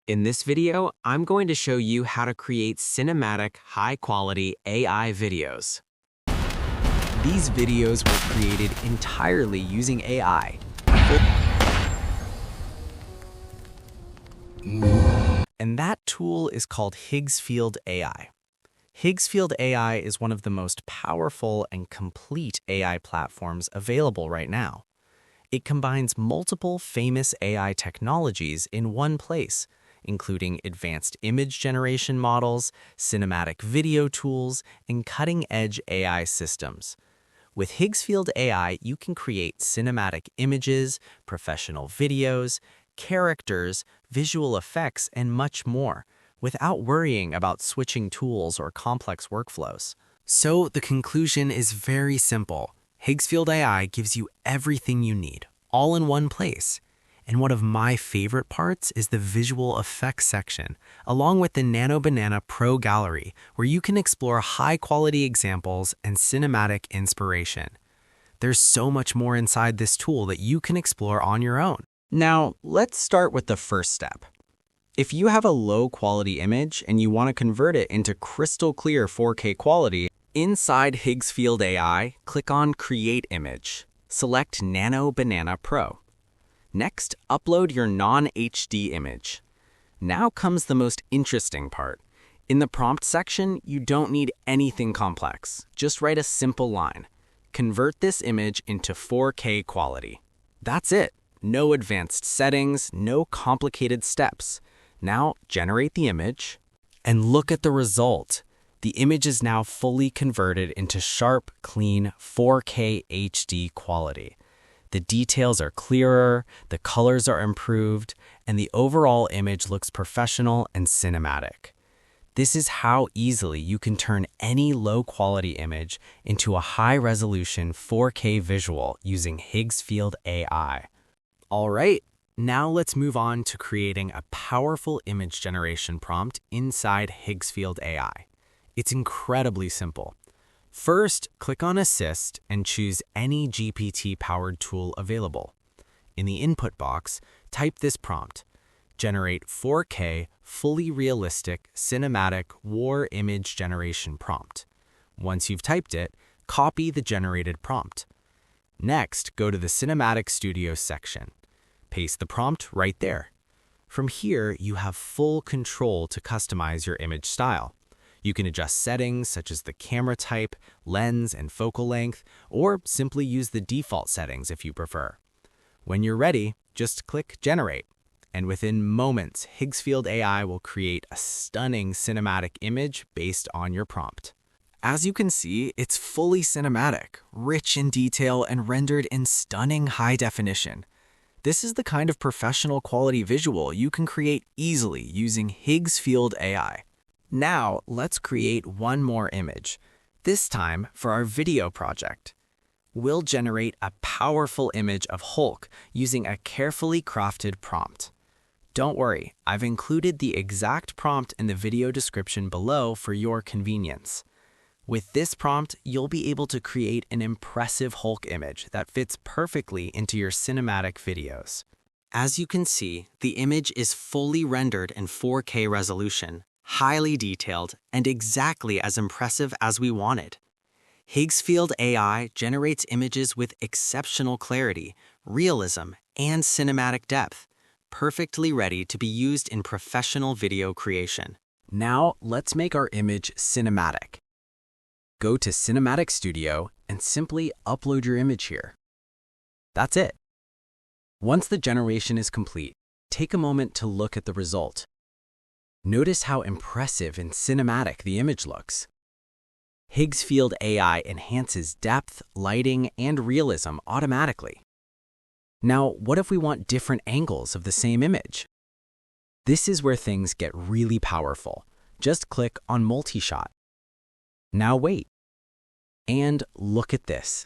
In this video, I'm going to show you how to create cinematic, high-quality AI videos. These videos were created entirely using AI. And that tool is called Higgsfield AI. Higgsfield AI is one of the most powerful and complete AI platforms available right now. It combines multiple famous AI technologies in one place, including advanced image generation models, cinematic video tools, and cutting-edge AI systems. With Higgsfield AI, you can create cinematic images, professional videos, characters, visual effects, and much more, without worrying about switching tools or complex workflows. So the conclusion is very simple. Higgsfield AI gives you everything you need, all in one place. And one of my favorite parts is the visual effects section, along with the Nano Banana Pro Gallery, where you can explore high-quality examples and cinematic inspiration. There's so much more inside this tool that you can explore on your own. Now, let's start with the first step. If you have a low-quality image and you want to convert it into crystal clear 4K quality, inside Higgsfield AI, click on Create Image. Select Nano Banana Pro. Next, upload your non-HD image. Now comes the most interesting part. In the prompt section, you don't need anything complex. Just write a simple line. Convert this image into 4K quality. That's it. No advanced settings, no complicated steps. Now, generate the image. And look at the result. The image is now fully converted into sharp, clean 4K HD quality. The details are clearer, the colors are improved, and the overall image looks professional and cinematic. This is how easily you can turn any low-quality image into a high-resolution 4K visual using Higgsfield AI. All right, now let's move on to creating a powerful image generation prompt inside Higgsfield AI. It's incredibly simple. First, click on Assist and choose any GPT-powered tool available. In the input box, type this prompt: generate 4K, fully realistic, cinematic war image generation prompt. Once you've typed it, copy the generated prompt. Next, go to the Cinematic Studio section. Paste the prompt right there. From here, you have full control to customize your image style. You can adjust settings such as the camera type, lens, and focal length, or simply use the default settings if you prefer. When you're ready, just click Generate, and within moments, Higgsfield AI will create a stunning cinematic image based on your prompt. As you can see, it's fully cinematic, rich in detail, and rendered in stunning high definition. This is the kind of professional quality visual you can create easily using Higgsfield AI. Now, let's create one more image, this time for our video project. We'll generate a powerful image of Hulk using a carefully crafted prompt. Don't worry, I've included the exact prompt in the video description below for your convenience. With this prompt, you'll be able to create an impressive Hulk image that fits perfectly into your cinematic videos. As you can see, the image is fully rendered in 4K resolution, highly detailed, and exactly as impressive as we wanted. Higgsfield AI generates images with exceptional clarity, realism, and cinematic depth, perfectly ready to be used in professional video creation. Now, let's make our image cinematic. Go to Cinematic Studio and simply upload your image here. That's it. Once the generation is complete, take a moment to look at the result. Notice how impressive and cinematic the image looks. Higgsfield AI enhances depth, lighting, and realism automatically. Now, what if we want different angles of the same image? This is where things get really powerful. Just click on Multi-Shot. Now wait. And look at this.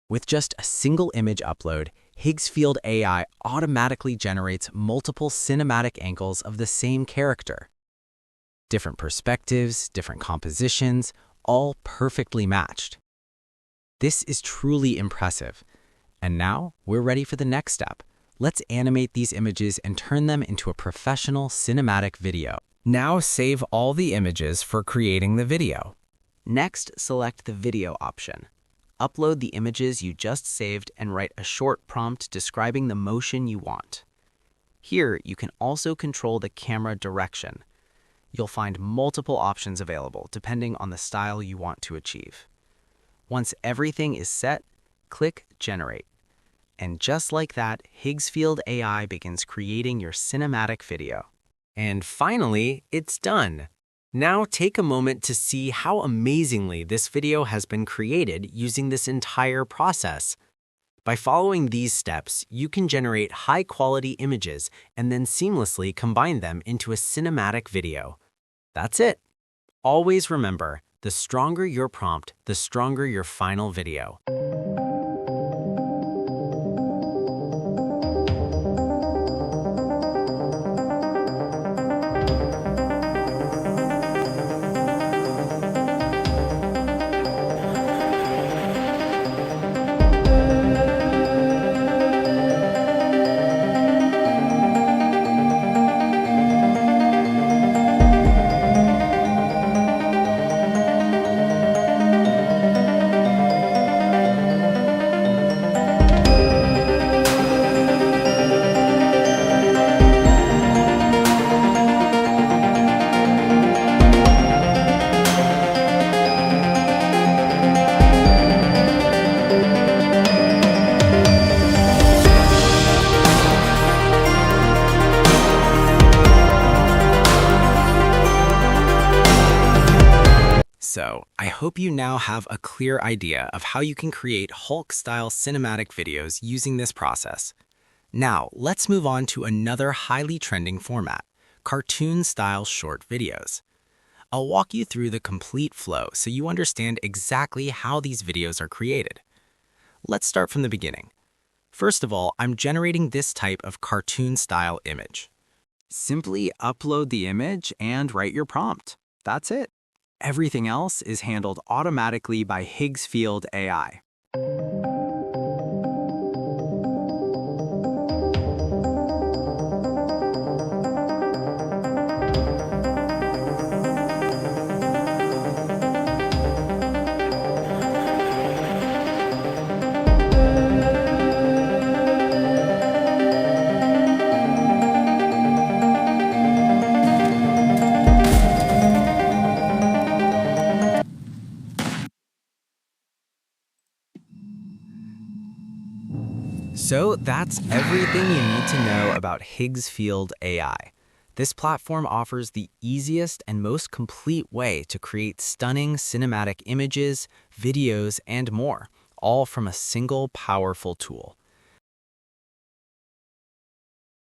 With just a single image upload, Higgsfield AI automatically generates multiple cinematic angles of the same character. Different perspectives, different compositions, all perfectly matched. This is truly impressive. And now we're ready for the next step. Let's animate these images and turn them into a professional cinematic video. Now save all the images for creating the video. Next, select the video option. Upload the images you just saved and write a short prompt describing the motion you want. Here, you can also control the camera direction. You'll find multiple options available depending on the style you want to achieve. Once everything is set, click Generate. And just like that, Higgsfield AI begins creating your cinematic video. And finally, it's done. Now take a moment to see how amazingly this video has been created using this entire process. By following these steps, you can generate high-quality images and then seamlessly combine them into a cinematic video. That's it. Always remember, the stronger your prompt, the stronger your final video. So, I hope you now have a clear idea of how you can create Hulk-style cinematic videos using this process. Now, let's move on to another highly trending format, cartoon-style short videos. I'll walk you through the complete flow so you understand exactly how these videos are created. Let's start from the beginning. First of all, I'm generating this type of cartoon-style image. Simply upload the image and write your prompt. That's it. Everything else is handled automatically by Higgsfield AI. So that's everything you need to know about Higgsfield AI. This platform offers the easiest and most complete way to create stunning cinematic images, videos, and more, all from a single powerful tool.